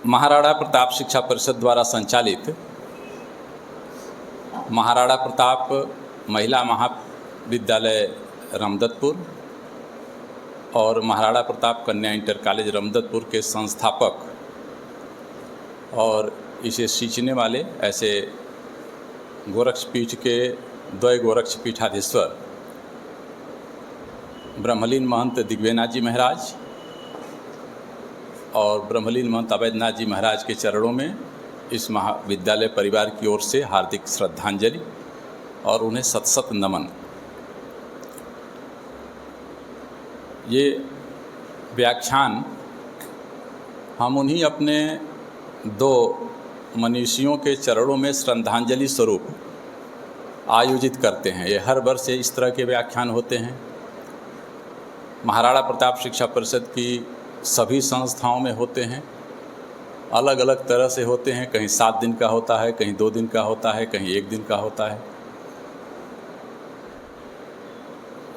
महाराणा प्रताप शिक्षा परिषद द्वारा संचालित महाराणा प्रताप महिला महाविद्यालय रामदत्तपुर और महाराणा प्रताप कन्या इंटर कॉलेज रामदत्तपुर के संस्थापक और इसे सींचने वाले ऐसे गोरक्षपीठ के द्वय गोरक्षपीठाधीश्वर ब्रह्मलीन महंत दिग्विजयनाथ जी महाराज और ब्रह्मलीन महंत अवैधनाथ जी महाराज के चरणों में इस महाविद्यालय परिवार की ओर से हार्दिक श्रद्धांजलि और उन्हें सत सत नमन। ये व्याख्यान हम उन्हीं अपने दो मनीषियों के चरणों में श्रद्धांजलि स्वरूप आयोजित करते हैं। ये हर वर्ष इस तरह के व्याख्यान होते हैं। महाराणा प्रताप शिक्षा परिषद की सभी संस्थाओं में होते हैं, अलग अलग तरह से होते हैं। कहीं 7 दिन का होता है, कहीं 2 दिन का होता है, कहीं 1 दिन का होता है।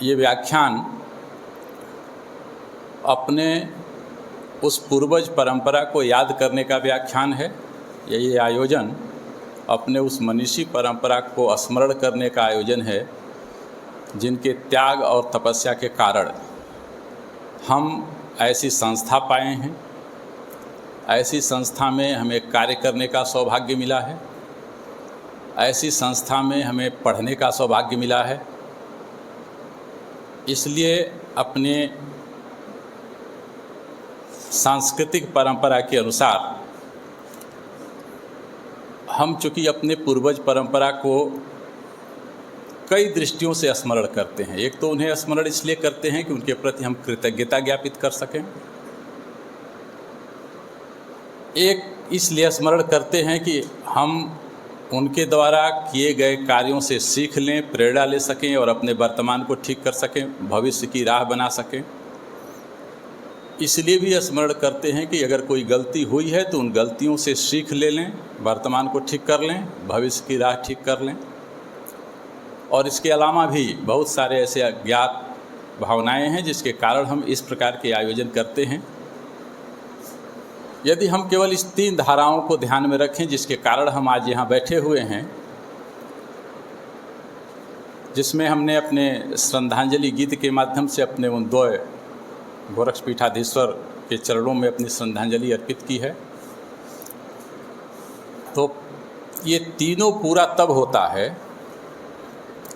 ये व्याख्यान अपने उस पूर्वज परंपरा को याद करने का व्याख्यान है। ये आयोजन अपने उस मनीषी परंपरा को स्मरण करने का आयोजन है जिनके त्याग और तपस्या के कारण हम ऐसी संस्था पाए हैं। ऐसी संस्था में हमें कार्य करने का सौभाग्य मिला है। ऐसी संस्था में हमें पढ़ने का सौभाग्य मिला है। इसलिए अपने सांस्कृतिक परंपरा के अनुसार हम चूँकि अपने पूर्वज परंपरा को कई दृष्टियों से स्मरण करते हैं। एक तो उन्हें स्मरण इसलिए करते हैं कि उनके प्रति हम कृतज्ञता ज्ञापित कर सकें। एक इसलिए स्मरण करते हैं कि हम उनके द्वारा किए गए कार्यों से सीख लें, प्रेरणा ले सकें और अपने वर्तमान को ठीक कर सकें, भविष्य की राह बना सकें। इसलिए भी स्मरण करते हैं कि अगर कोई गलती हुई है तो उन गलतियों से सीख ले लें, वर्तमान को ठीक कर लें, भविष्य की राह ठीक कर लें। और इसके अलावा भी बहुत सारे ऐसे अज्ञात भावनाएं हैं जिसके कारण हम इस प्रकार के आयोजन करते हैं। यदि हम केवल इस 3 धाराओं को ध्यान में रखें जिसके कारण हम आज यहाँ बैठे हुए हैं, जिसमें हमने अपने श्रद्धांजलि गीत के माध्यम से अपने उन 2 गोरक्षपीठाधीश्वर के चरणों में अपनी श्रद्धांजलि अर्पित की है, तो ये तीनों पूरा तब होता है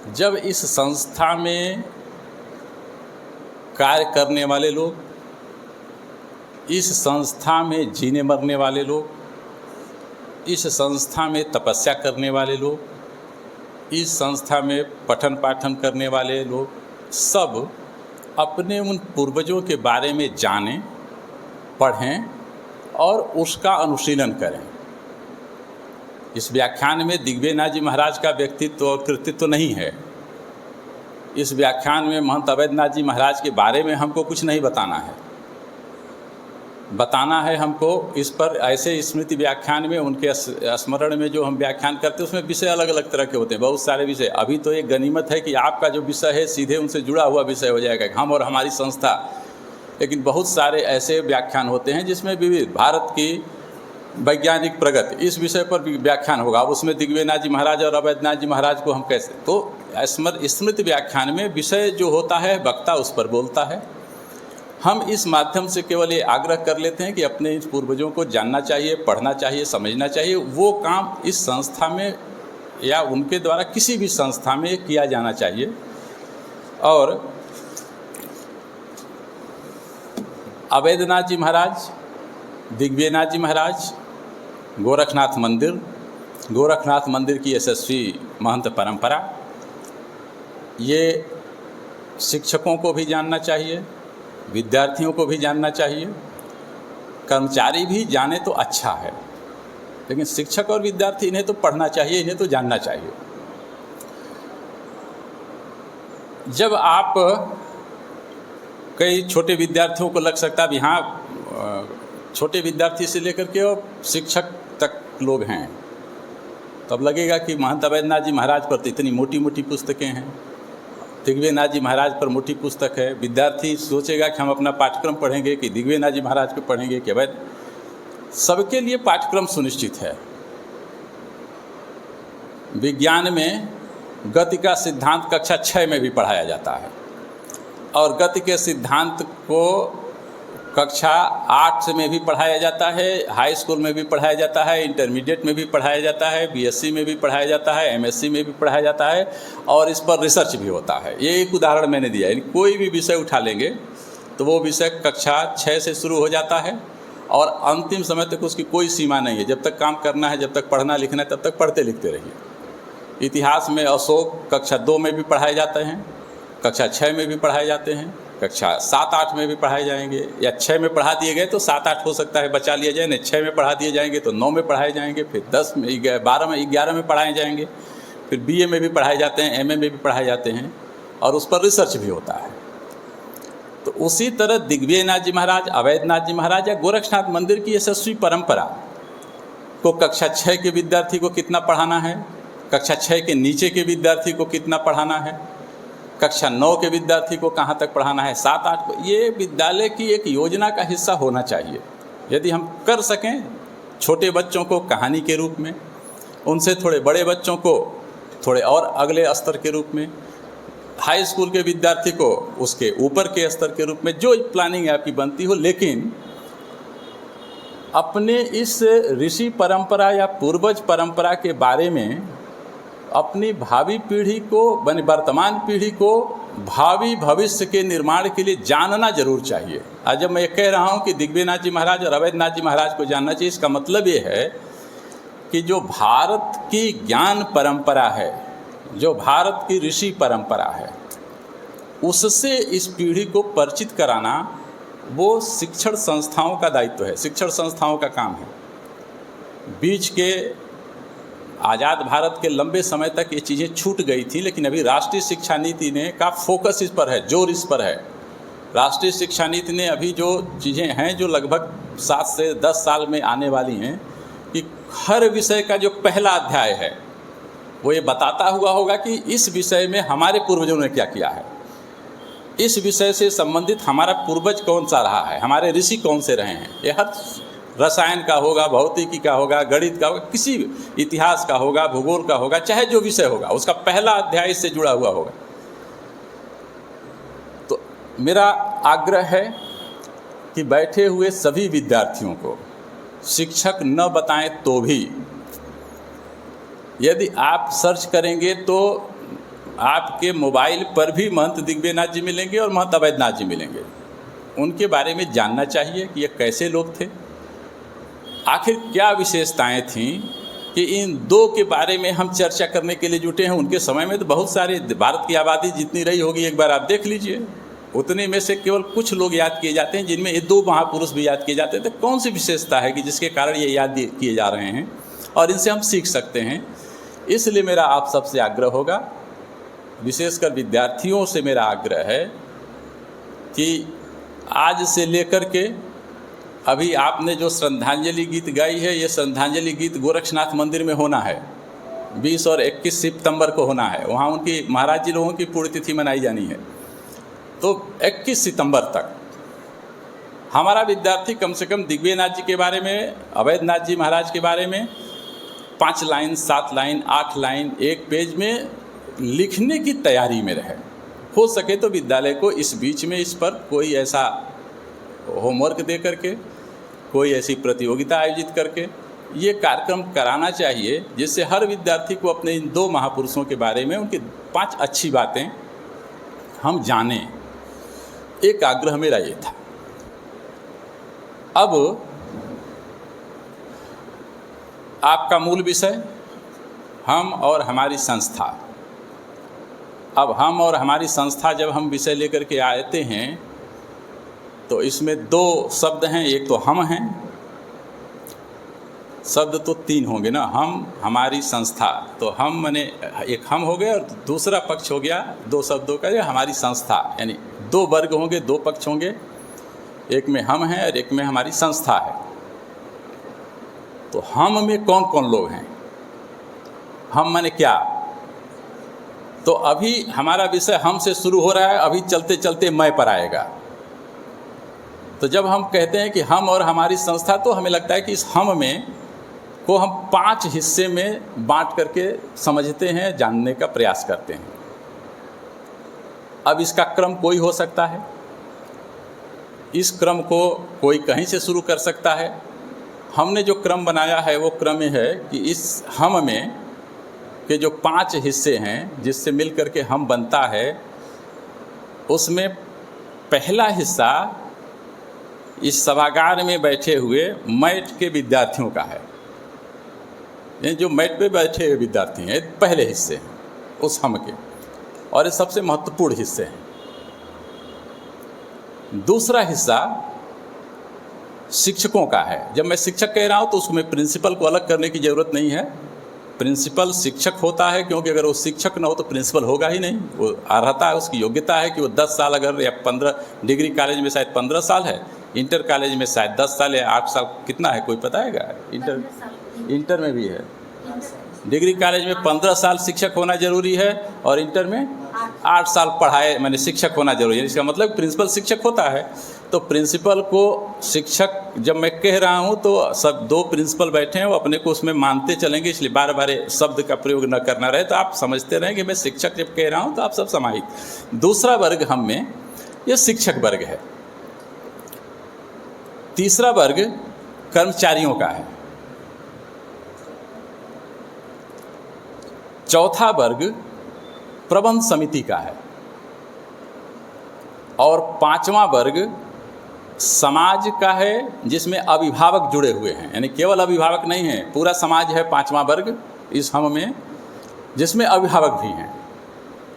जब इस संस्था में कार्य करने वाले लोग, इस संस्था में जीने मरने वाले लोग, इस संस्था में तपस्या करने वाले लोग, इस संस्था में पठन पाठन करने वाले लोग सब अपने उन पूर्वजों के बारे में जानें, पढ़ें और उसका अनुशीलन करें। इस व्याख्यान में दिग्विजयनाथ जी महाराज का व्यक्तित्व और कृतित्व नहीं है। इस व्याख्यान में महंत अवैधनाथ जी महाराज के बारे में हमको कुछ नहीं बताना है। बताना है हमको इस पर ऐसे स्मृति व्याख्यान में उनके स्मरण में जो हम व्याख्यान करते हैं उसमें विषय अलग अलग तरह के होते हैं, बहुत सारे विषय। अभी तो एक गनीमत है कि आपका जो विषय है सीधे उनसे जुड़ा हुआ विषय हो जाएगा, हम और हमारी संस्था। लेकिन बहुत सारे ऐसे व्याख्यान होते हैं जिसमें विविध भारत की वैज्ञानिक प्रगति, इस विषय पर भी व्याख्यान होगा। अब उसमें दिग्विजयनाथ जी महाराज और अवैधनाथ जी महाराज को हम कैसे, तो स्मृति व्याख्यान में विषय जो होता है वक्ता उस पर बोलता है। हम इस माध्यम से केवल ये आग्रह कर लेते हैं कि अपने इस पूर्वजों को जानना चाहिए, पढ़ना चाहिए, समझना चाहिए। वो काम इस संस्था में या उनके द्वारा किसी भी संस्था में किया जाना चाहिए। और अवैधनाथ जी महाराज, दिग्विजयनाथ जी महाराज, गोरखनाथ मंदिर की यशस्वी महंत परंपरा, ये शिक्षकों को भी जानना चाहिए, विद्यार्थियों को भी जानना चाहिए, कर्मचारी भी जाने तो अच्छा है, लेकिन शिक्षक और विद्यार्थी इन्हें तो पढ़ना चाहिए, इन्हें तो जानना चाहिए। जब आप कई छोटे विद्यार्थियों को लग सकता है यहाँ छोटे विद्यार्थी से लेकर के और शिक्षक तक लोग हैं, तब लगेगा कि महंत अवैधनाथ जी महाराज पर तो इतनी मोटी मोटी पुस्तकें हैं, दिग्विजयनाथ जी महाराज पर मोटी पुस्तक है। विद्यार्थी सोचेगा कि हम अपना पाठ्यक्रम पढ़ेंगे कि दिग्विजयनाथ जी महाराज को पढ़ेंगे कि अवैध। सबके लिए पाठ्यक्रम सुनिश्चित है। विज्ञान में गति का सिद्धांत कक्षा 6 में भी पढ़ाया जाता है और गति के सिद्धांत को कक्षा 8 में भी पढ़ाया जाता है, हाई स्कूल में भी पढ़ाया जाता है, इंटरमीडिएट में भी पढ़ाया जाता है, बीएससी में भी पढ़ाया जाता है, एमएससी में भी पढ़ाया जाता है और इस पर रिसर्च भी होता है। ये एक उदाहरण मैंने दिया है। कोई भी विषय उठा लेंगे तो वो विषय कक्षा 6 से शुरू हो जाता है और अंतिम समय तक उसकी कोई सीमा नहीं है। जब तक काम करना है, जब तक पढ़ना लिखना है, तब तक पढ़ते लिखते रहिए। इतिहास में अशोक कक्षा 2 में भी पढ़ाए जाते हैं, कक्षा 6 में भी पढ़ाए जाते हैं, कक्षा 7-8 में भी पढ़ाए जाएंगे, या 6 में पढ़ा दिए गए तो 7-8 हो सकता है बचा लिया जाए, नहीं 6 में पढ़ा दिए जाएंगे तो 9 में पढ़ाए जाएंगे, फिर 10 में 12 में 11 में पढ़ाए जाएंगे, फिर बीए में भी पढ़ाए जाते हैं, एमए में भी पढ़ाए जाते हैं और उस पर रिसर्च भी होता है। तो उसी तरह दिग्विजयनाथ जी महाराज, अवैधनाथ जी महाराज या गोरक्षनाथ मंदिर की यशस्वी परंपरा को कक्षा 6 के विद्यार्थी को कितना पढ़ाना है, कक्षा 6 के नीचे के विद्यार्थी को कितना पढ़ाना है, कक्षा 9 के विद्यार्थी को कहाँ तक पढ़ाना है, 7-8 को, ये विद्यालय की एक योजना का हिस्सा होना चाहिए। यदि हम कर सकें, छोटे बच्चों को कहानी के रूप में, उनसे थोड़े बड़े बच्चों को थोड़े और अगले स्तर के रूप में, हाई स्कूल के विद्यार्थी को उसके ऊपर के स्तर के रूप में, जो प्लानिंग आपकी बनती हो, लेकिन अपने इस ऋषि परंपरा या पूर्वज परंपरा के बारे में अपनी भावी पीढ़ी को, वर्तमान पीढ़ी को भावी भविष्य के निर्माण के लिए जानना जरूर चाहिए। आज जब मैं कह रहा हूँ कि दिग्विजयनाथ जी महाराज और अवैधनाथ जी महाराज को जानना चाहिए, इसका मतलब ये है कि जो भारत की ज्ञान परंपरा है, जो भारत की ऋषि परंपरा है, उससे इस पीढ़ी को परिचित कराना वो शिक्षण संस्थाओं का दायित्व है, शिक्षण संस्थाओं का काम है। बीच के आज़ाद भारत के लंबे समय तक ये चीज़ें छूट गई थी, लेकिन अभी राष्ट्रीय शिक्षा नीति ने का फोकस इस पर है, जोर इस पर है। राष्ट्रीय शिक्षा नीति ने अभी जो चीज़ें हैं जो लगभग 7 से 10 साल में आने वाली हैं, कि हर विषय का जो पहला अध्याय है वो ये बताता हुआ होगा कि इस विषय में हमारे पूर्वजों ने क्या किया है, इस विषय से संबंधित हमारा पूर्वज कौन सा रहा है, हमारे ऋषि कौन से रहे हैं। ये हर रसायन का होगा, भौतिकी का होगा, गणित का होगा, किसी इतिहास का होगा, भूगोल का होगा, चाहे जो विषय होगा, उसका पहला अध्याय इससे जुड़ा हुआ होगा। तो मेरा आग्रह है कि बैठे हुए सभी विद्यार्थियों को शिक्षक न बताएं तो भी, यदि आप सर्च करेंगे तो आपके मोबाइल पर भी महंत दिग्विजयनाथ जी मिलेंगे और महंत अवैधनाथ जी मिलेंगे। उनके बारे में जानना चाहिए कि ये कैसे लोग थे, आखिर क्या विशेषताएं थीं कि इन दो के बारे में हम चर्चा करने के लिए जुटे हैं। उनके समय में तो बहुत सारे, भारत की आबादी जितनी रही होगी एक बार आप देख लीजिए, उतने में से केवल कुछ लोग याद किए जाते हैं, जिनमें ये 2 महापुरुष भी याद किए जाते हैं। तो कौन सी विशेषता है कि जिसके कारण ये याद किए जा रहे हैं और इनसे हम सीख सकते हैं। इसलिए मेरा आप सबसे आग्रह होगा, विशेषकर विद्यार्थियों से मेरा आग्रह है कि आज से लेकर के अभी आपने जो श्रद्धांजलि गीत गाई है, ये श्रद्धांजलि गीत गोरक्षनाथ मंदिर में होना है, 20 और 21 सितंबर को होना है। वहाँ उनकी महाराज जी लोगों की पुण्यतिथि मनाई जानी है। तो 21 सितंबर तक हमारा विद्यार्थी कम से कम दिग्विजयनाथ जी के बारे में, अवैधनाथ जी महाराज के बारे में 5 लाइन, 7 लाइन, 8 लाइन, 1 पेज में लिखने की तैयारी में रहे। हो सके तो विद्यालय को इस बीच में इस पर कोई ऐसा होमवर्क दे करके, कोई ऐसी प्रतियोगिता आयोजित करके ये कार्यक्रम कराना चाहिए, जिससे हर विद्यार्थी को अपने इन 2 महापुरुषों के बारे में, उनकी 5 अच्छी बातें हम जानें। एक आग्रह मेरा ये था। अब आपका मूल विषय हम और हमारी संस्था। अब हम और हमारी संस्था जब हम विषय लेकर के आते हैं तो इसमें 2 शब्द हैं, एक तो हम हैं, शब्द तो 3 होंगे ना, हम, हमारी, संस्था। तो हम माने एक हम हो गए और दूसरा पक्ष हो गया 2 शब्दों का, ये हमारी संस्था, यानी 2 वर्ग होंगे, 2 पक्ष होंगे, एक में हम हैं और एक में हमारी संस्था है। तो हम में कौन कौन लोग हैं, हम माने क्या। तो अभी हमारा विषय हम से शुरू हो रहा है, अभी चलते चलते मैं पर आएगा। तो जब हम कहते हैं कि हम और हमारी संस्था, तो हमें लगता है कि इस हम में को हम 5 हिस्से में बांट करके समझते हैं, जानने का प्रयास करते हैं। अब इसका क्रम कोई हो सकता है, इस क्रम को कोई कहीं से शुरू कर सकता है। हमने जो क्रम बनाया है वो क्रम है कि इस हम में के जो 5 हिस्से हैं जिससे मिल करके हम बनता है, उसमें पहला हिस्सा इस सभागार में बैठे हुए मैट के विद्यार्थियों का है। ये जो मैट पे बैठे हुए विद्यार्थी हैं, पहले हिस्से हैं उस हम के, और ये सबसे महत्वपूर्ण हिस्से हैं। दूसरा हिस्सा शिक्षकों का है। जब मैं शिक्षक कह रहा हूँ तो उसमें प्रिंसिपल को अलग करने की ज़रूरत नहीं है। प्रिंसिपल शिक्षक होता है, क्योंकि अगर वो शिक्षक ना हो तो प्रिंसिपल होगा ही नहीं। वो अर्हता है, उसकी योग्यता है कि वो 10 साल अगर, या 15, डिग्री कॉलेज में शायद 15 साल है, इंटर कॉलेज में शायद 10 साल या 8 साल, कितना है कोई बताएगा? इंटर में भी है। डिग्री कॉलेज में 15 साल शिक्षक होना जरूरी है, और इंटर में 8 साल पढ़ाए मैंने शिक्षक होना जरूरी है। इसका मतलब प्रिंसिपल शिक्षक होता है। तो प्रिंसिपल को शिक्षक जब मैं कह रहा हूँ तो सब 2 प्रिंसिपल बैठे हैं, वो अपने को उसमें मानते चलेंगे, इसलिए बार बार शब्द का प्रयोग न करना रहे। तो आप समझते रहें कि मैं शिक्षक जब कह रहा हूँ तो आप सब समाहित। दूसरा वर्ग हम में ये शिक्षक वर्ग है। तीसरा वर्ग कर्मचारियों का है। चौथा वर्ग प्रबंध समिति का है, और 5वां वर्ग समाज का है, जिसमें अभिभावक जुड़े हुए हैं। यानी केवल अभिभावक नहीं है, पूरा समाज है 5वां वर्ग इस हम में, जिसमें अभिभावक भी हैं।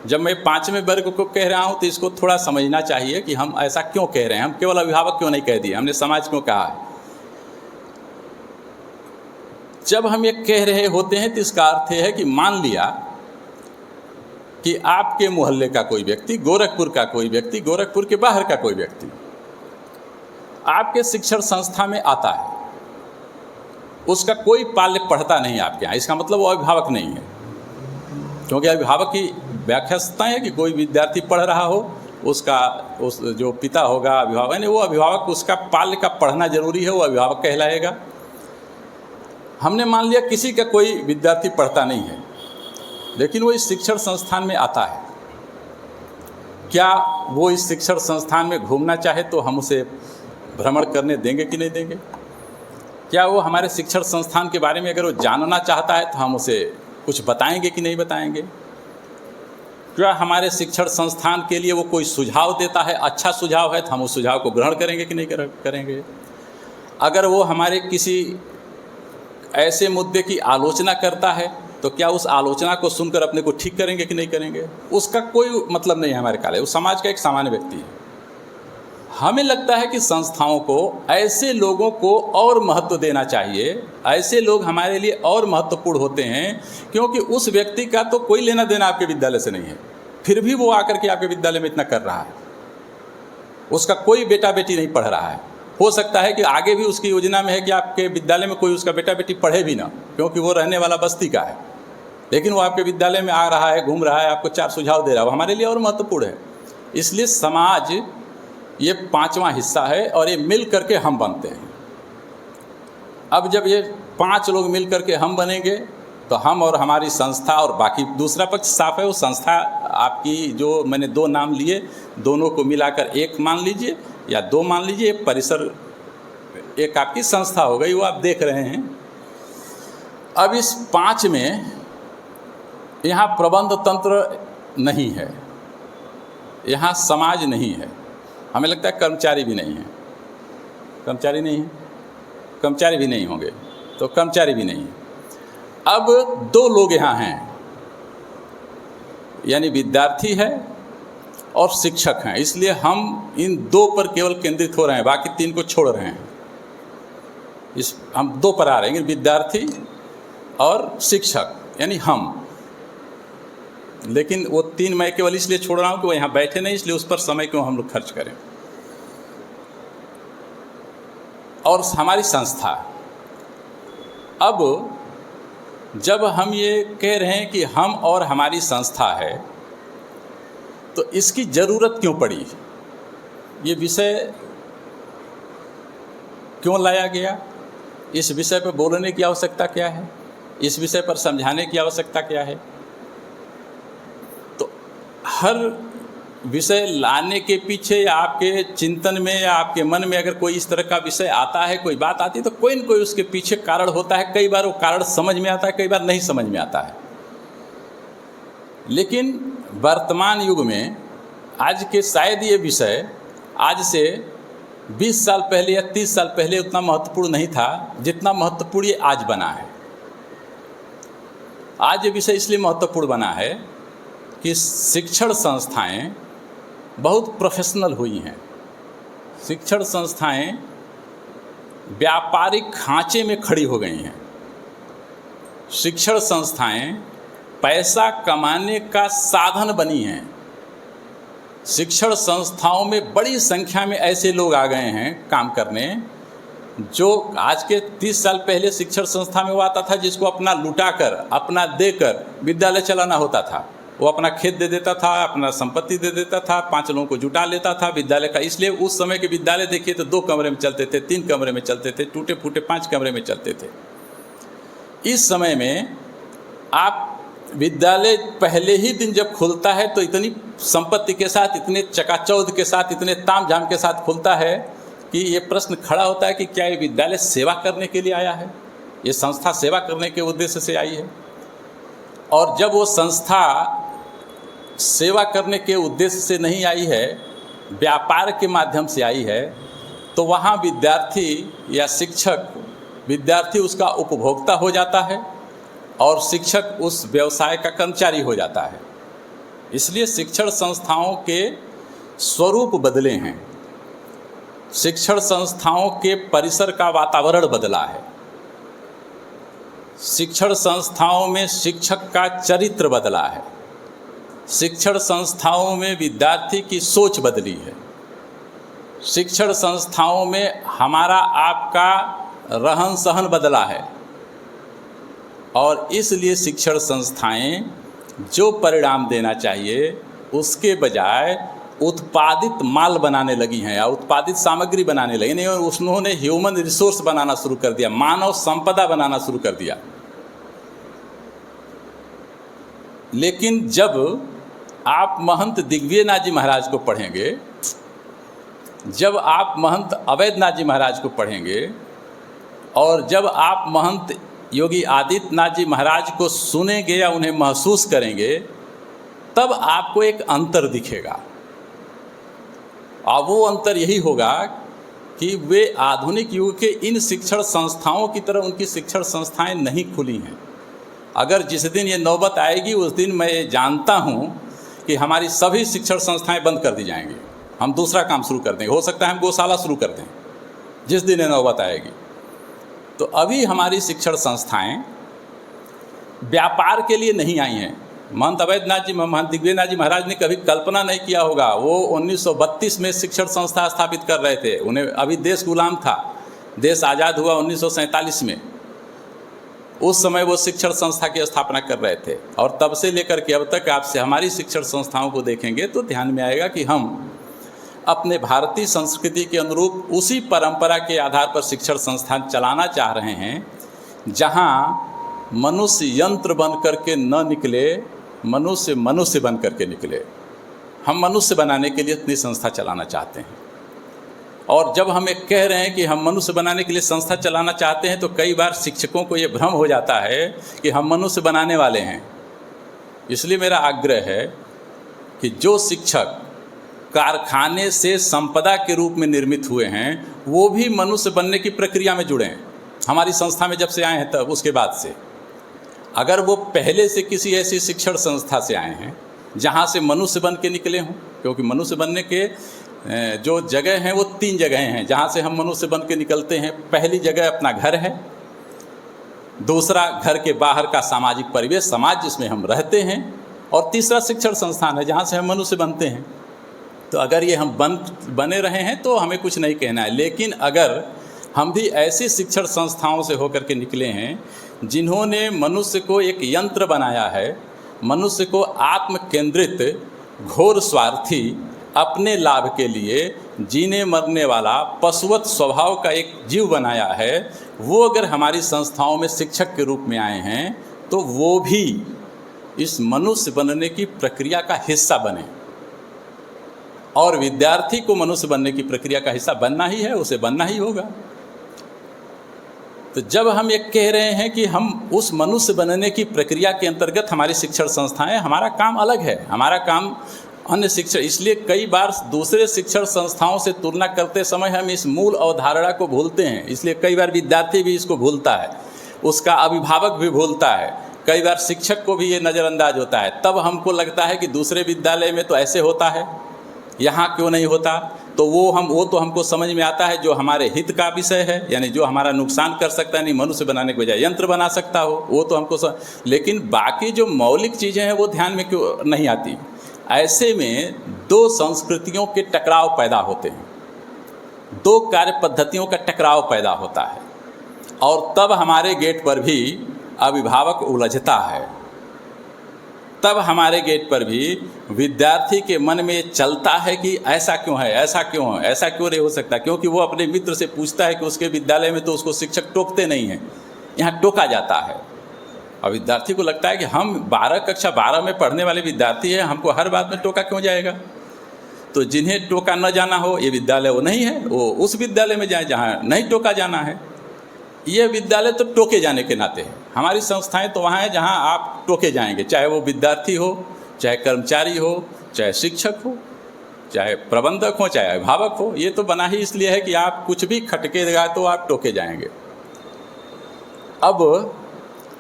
जब मैं 5वें वर्ग को कह रहा हूँ तो इसको थोड़ा समझना चाहिए कि हम ऐसा क्यों कह रहे हैं। हम केवल अभिभावक क्यों नहीं कह दिए, हमने समाज क्यों कहा है। जब हम ये कह रहे होते हैं तो इसका अर्थ है कि मान लिया कि आपके मोहल्ले का कोई व्यक्ति, गोरखपुर का कोई व्यक्ति, गोरखपुर के बाहर का कोई व्यक्ति आपके शिक्षण संस्था में आता है, उसका कोई बाल्य पढ़ता नहीं आपके यहाँ, इसका मतलब वो अभिभावक नहीं है। क्योंकि अभिभावक की व्याख्या है कि कोई विद्यार्थी पढ़ रहा हो, उसका उस जो पिता होगा अभिभावक, यानी वो अभिभावक, उसका बाल्य का पढ़ना जरूरी है, वो अभिभावक कहलाएगा। हमने मान लिया किसी का कोई विद्यार्थी पढ़ता नहीं है, लेकिन वो इस शिक्षण संस्थान में आता है। क्या वो इस शिक्षण संस्थान में घूमना चाहे तो हम उसे भ्रमण करने देंगे कि नहीं देंगे? क्या वो हमारे शिक्षण संस्थान के बारे में अगर वो जानना चाहता है तो हम उसे कुछ बताएंगे कि नहीं बताएंगे? क्या हमारे शिक्षण संस्थान के लिए वो कोई सुझाव देता है, अच्छा सुझाव है, तो हम उस सुझाव को ग्रहण करेंगे कि नहीं करेंगे? अगर वो हमारे किसी ऐसे मुद्दे की आलोचना करता है तो क्या उस आलोचना को सुनकर अपने को ठीक करेंगे कि नहीं करेंगे? उसका कोई मतलब नहीं है हमारे काले, वो समाज का एक सामान्य व्यक्ति है। हमें लगता है कि संस्थाओं को ऐसे लोगों को और महत्व देना चाहिए, ऐसे लोग हमारे लिए और महत्वपूर्ण होते हैं, क्योंकि उस व्यक्ति का तो कोई लेना देना आपके विद्यालय से नहीं है, फिर भी वो आकर के आपके विद्यालय में इतना कर रहा है। उसका कोई बेटा बेटी नहीं पढ़ रहा है। हो सकता है कि आगे भी उसकी योजना में है कि आपके विद्यालय में कोई उसका बेटा बेटी पढ़े भी ना, क्योंकि वो रहने वाला बस्ती का है, लेकिन वो आपके विद्यालय में आ रहा है, घूम रहा है, आपको 4 सुझाव दे रहा है, वो हमारे लिए और महत्वपूर्ण है। इसलिए समाज ये 5वां हिस्सा है, और ये मिल करके हम बनते हैं। अब जब ये 5 लोग मिल करके हम बनेंगे तो हम और हमारी संस्था, और बाकी दूसरा पक्ष साफ है, वो संस्था आपकी जो मैंने 2 नाम लिए, दोनों को मिलाकर एक मान लीजिए या 2 मान लीजिए, एक परिसर, एक आपकी संस्था हो गई, वो आप देख रहे हैं। अब इस 5 में यहाँ प्रबंध तंत्र नहीं है, यहाँ समाज नहीं है, हमें लगता है कर्मचारी भी नहीं है, कर्मचारी नहीं है, कर्मचारी भी नहीं होंगे, तो कर्मचारी भी नहीं है। अब 2 लोग यहाँ हैं, यानी विद्यार्थी है और शिक्षक हैं, इसलिए हम इन 2 पर केवल केंद्रित हो रहे हैं, बाकी 3 को छोड़ रहे हैं। हम 2 पर आ रहे हैं, विद्यार्थी और शिक्षक, यानी हम। लेकिन वो 3 मैं केवल इसलिए छोड़ रहा हूँ कि वो यहाँ बैठे नहीं, इसलिए उस पर समय क्यों हम लोग खर्च करें। और हमारी संस्था, अब जब हम ये कह रहे हैं कि हम और हमारी संस्था है, तो इसकी ज़रूरत क्यों पड़ी? ये विषय क्यों लाया गया, इस विषय पर बोलने की आवश्यकता क्या है, इस विषय पर समझाने की आवश्यकता क्या है। तो हर विषय लाने के पीछे या आपके चिंतन में या आपके मन में अगर कोई इस तरह का विषय आता है, कोई बात आती है, तो कोई न कोई उसके पीछे कारण होता है। कई बार वो कारण समझ में आता है, कई बार नहीं समझ में आता है। लेकिन वर्तमान युग में आज के शायद ये विषय आज से 20 साल पहले या 30 साल पहले उतना महत्वपूर्ण नहीं था जितना महत्वपूर्ण ये आज बना है। आज ये विषय इसलिए महत्वपूर्ण बना है कि शिक्षण संस्थाएं बहुत प्रोफेशनल हुई हैं। शिक्षण संस्थाएं व्यापारिक खांचे में खड़ी हो गई हैं। शिक्षण संस्थाएं पैसा कमाने का साधन बनी हैं। शिक्षण संस्थाओं में बड़ी संख्या में ऐसे लोग आ गए हैं काम करने, जो आज के 30 साल पहले शिक्षण संस्था में वो आता था जिसको अपना लुटाकर, अपना देकर विद्यालय चलाना होता था। वो अपना खेत दे देता था, अपना संपत्ति दे देता था, 5 लोगों को जुटा लेता था विद्यालय का। इसलिए उस समय के विद्यालय देखिए तो 2 कमरे में चलते थे, 3 कमरे में चलते थे, टूटे फूटे 5 कमरे में चलते थे। इस समय में आप विद्यालय पहले ही दिन जब खुलता है तो इतनी संपत्ति के साथ, इतने चकाचौंध के साथ, इतने तामझाम के साथ खुलता है कि ये प्रश्न खड़ा होता है कि क्या ये विद्यालय सेवा करने के लिए आया है, ये संस्था सेवा करने के उद्देश्य से आई है। और जब वो संस्था सेवा करने के उद्देश्य से नहीं आई है, व्यापार के माध्यम से आई है, तो वहाँ विद्यार्थी या शिक्षक, विद्यार्थी उसका उपभोक्ता हो जाता है और शिक्षक उस व्यवसाय का कर्मचारी हो जाता है। इसलिए शिक्षण संस्थाओं के स्वरूप बदले हैं, शिक्षण संस्थाओं के परिसर का वातावरण बदला है, शिक्षण संस्थाओं में शिक्षक का चरित्र बदला है, शिक्षण संस्थाओं में विद्यार्थी की सोच बदली है, शिक्षण संस्थाओं में हमारा आपका रहन सहन बदला है। और इसलिए शिक्षण संस्थाएं जो परिणाम देना चाहिए उसके बजाय उत्पादित माल बनाने लगी हैं या उत्पादित सामग्री बनाने लगी नहीं, और उन्होंने ह्यूमन रिसोर्स बनाना शुरू कर दिया, मानव संपदा बनाना शुरू कर दिया। लेकिन जब आप महंत दिग्विजयनाथ जी महाराज को पढ़ेंगे, जब आप महंत अवैधनाथ जी महाराज को पढ़ेंगे और जब आप महंत योगी आदित्यनाथ जी महाराज को सुनेंगे या उन्हें महसूस करेंगे, तब आपको एक अंतर दिखेगा। और वो अंतर यही होगा कि वे आधुनिक युग के इन शिक्षण संस्थाओं की तरह उनकी शिक्षण संस्थाएं नहीं खुली हैं। अगर जिस दिन ये नौबत आएगी उस दिन मैं जानता हूँ कि हमारी सभी शिक्षण संस्थाएं बंद कर दी जाएंगी, हम दूसरा काम शुरू कर देंगे। हो सकता है हम गौशाला शुरू कर दें जिस दिन ये नौबत आएगी। तो अभी हमारी शिक्षण संस्थाएं व्यापार के लिए नहीं आई हैं। महंत अवैधनाथ जी, महंत दिग्विजयनाथ जी महाराज ने कभी कल्पना नहीं किया होगा। वो 1932 में शिक्षण संस्था स्थापित कर रहे थे। उन्हें अभी देश गुलाम था, देश आज़ाद हुआ 1947 में। उस समय वो शिक्षण संस्था की स्थापना कर रहे थे। और तब से लेकर के अब तक आपसे हमारी शिक्षण संस्थाओं को देखेंगे तो ध्यान में आएगा कि हम अपने भारतीय संस्कृति के अनुरूप उसी परंपरा के आधार पर शिक्षण संस्थान चलाना चाह रहे हैं, जहाँ मनुष्य यंत्र बन करके न निकले, मनुष्य मनुष्य बन करके निकले। हम मनुष्य बनाने के लिए इतनी संस्था चलाना चाहते हैं। और जब हम एक कह रहे हैं कि हम मनुष्य बनाने के लिए संस्था चलाना चाहते हैं, तो कई बार शिक्षकों को ये भ्रम हो जाता है कि हम मनुष्य बनाने वाले हैं। इसलिए मेरा आग्रह है कि जो शिक्षक कारखाने से संपदा के रूप में निर्मित हुए हैं, वो भी मनुष्य बनने की प्रक्रिया में जुड़े हैं। हमारी संस्था में जब से आए हैं तब उसके बाद से, अगर वो पहले से किसी ऐसी शिक्षण संस्था से आए हैं जहाँ से मनुष्य बन के निकले हों, क्योंकि मनुष्य बनने के जो जगह हैं वो 3 जगहें हैं जहाँ से हम मनुष्य बन के निकलते हैं। पहली जगह अपना घर है, दूसरा घर के बाहर का सामाजिक परिवेश, समाज जिसमें हम रहते हैं, और तीसरा शिक्षण संस्थान है जहाँ से हम मनुष्य बनते हैं। तो अगर ये हम बने रहे हैं तो हमें कुछ नहीं कहना है। लेकिन अगर हम भी ऐसी शिक्षण संस्थाओं से होकर के निकले हैं जिन्होंने मनुष्य को एक यंत्र बनाया है, मनुष्य को आत्म केंद्रित, घोर स्वार्थी, अपने लाभ के लिए जीने मरने वाला पशुवत स्वभाव का एक जीव बनाया है, वो अगर हमारी संस्थाओं में शिक्षक के रूप में आए हैं तो वो भी इस मनुष्य बनने की प्रक्रिया का हिस्सा बने। और विद्यार्थी को मनुष्य बनने की प्रक्रिया का हिस्सा बनना ही है, उसे बनना ही होगा। तो जब हम ये कह रहे हैं कि हम उस मनुष्य बनने की प्रक्रिया के अंतर्गत हमारी शिक्षण संस्थाएं, हमारा काम अलग है, हमारा काम अन्य शिक्षण, इसलिए कई बार दूसरे शिक्षण संस्थाओं से तुलना करते समय हम इस मूल अवधारणा को भूलते हैं। इसलिए कई बार विद्यार्थी भी इसको भूलता है, उसका अभिभावक भी भूलता है, कई बार शिक्षक को भी ये नज़रअंदाज होता है। तब हमको लगता है कि दूसरे विद्यालय में तो ऐसे होता है, यहाँ क्यों नहीं होता। तो वो तो हमको समझ में आता है जो हमारे हित का विषय है, यानी जो हमारा नुकसान कर सकता है, नहीं मनुष्य बनाने के बजाय यंत्र बना सकता हो, वो तो हमको लेकिन बाकी जो मौलिक चीज़ें हैं वो ध्यान में क्यों नहीं आती। ऐसे में दो संस्कृतियों के टकराव पैदा होते हैं, दो कार्य पद्धतियों का टकराव पैदा होता है, और तब हमारे गेट पर भी अभिभावक उलझता है। तब हमारे गेट पर भी विद्यार्थी के मन में चलता है कि ऐसा क्यों है, ऐसा क्यों है, ऐसा क्यों नहीं हो सकता। क्योंकि वो अपने मित्र से पूछता है कि उसके विद्यालय में तो उसको शिक्षक टोकते नहीं हैं, यहाँ टोका जाता है। और विद्यार्थी को लगता है कि हम कक्षा 12 में पढ़ने वाले विद्यार्थी हैं, हमको हर बात में टोका क्यों जाएगा। तो जिन्हें टोका न जाना हो, ये विद्यालय वो नहीं है, वो उस विद्यालय में जाए जहाँ नहीं टोका जाना है। ये विद्यालय तो टोके जाने के नाते है, हमारी संस्थाएं तो वहाँ हैं जहाँ आप टोके जाएंगे, चाहे वो विद्यार्थी हो, चाहे कर्मचारी हो, चाहे शिक्षक हो, चाहे प्रबंधक हो, चाहे अभिभावक हो। ये तो बना ही इसलिए है कि आप कुछ भी खटकेगा तो आप टोके जाएंगे। अब